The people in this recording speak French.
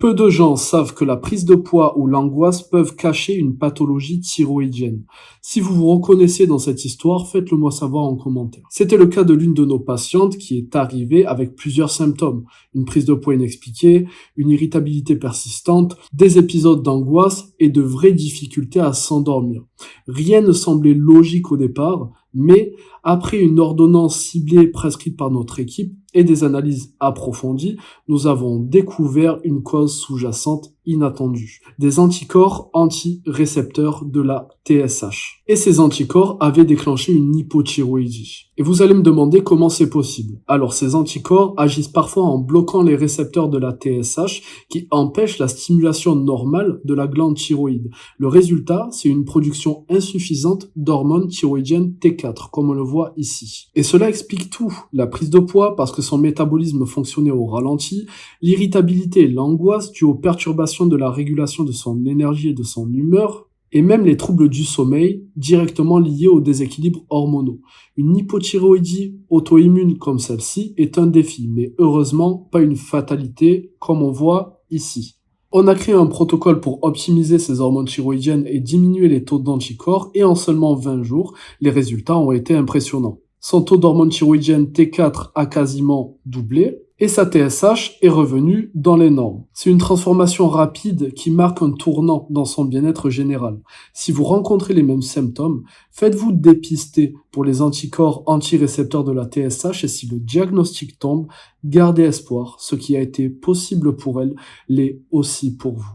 Peu de gens savent que la prise de poids ou l'angoisse peuvent cacher une pathologie thyroïdienne. Si vous vous reconnaissez dans cette histoire, faites-le moi savoir en commentaire. C'était le cas de l'une de nos patientes qui est arrivée avec plusieurs symptômes. Une prise de poids inexpliquée, une irritabilité persistante, des épisodes d'angoisse et de vraies difficultés à s'endormir. Rien ne semblait logique au départ, mais après une ordonnance ciblée prescrite par notre équipe et des analyses approfondies, nous avons découvert une cause sous-jacente inattendue. Des anticorps anti-récepteurs de la TSH. Et ces anticorps avaient déclenché une hypothyroïdie. Et vous allez me demander comment c'est possible. Alors ces anticorps agissent parfois en bloquant les récepteurs de la TSH qui empêchent la stimulation normale de la glande thyroïde. Le résultat, c'est une production insuffisante d'hormones thyroïdiennes T4, comme on le voit ici. Et cela explique tout. La prise de poids parce que son métabolisme fonctionnait au ralenti, l'irritabilité et l'angoisse dues aux perturbations de la régulation de son énergie et de son humeur, et même les troubles du sommeil directement liés aux déséquilibres hormonaux. Une hypothyroïdie auto-immune comme celle-ci est un défi, mais heureusement pas une fatalité comme on voit ici. On a créé un protocole pour optimiser ces hormones thyroïdiennes et diminuer les taux d'anticorps et en seulement 20 jours, les résultats ont été impressionnants. Son taux d'hormone thyroïdienne T4 a quasiment doublé et sa TSH est revenue dans les normes. C'est une transformation rapide qui marque un tournant dans son bien-être général. Si vous rencontrez les mêmes symptômes, faites-vous dépister pour les anticorps anti-récepteurs de la TSH et si le diagnostic tombe, gardez espoir. Ce qui a été possible pour elle l'est aussi pour vous.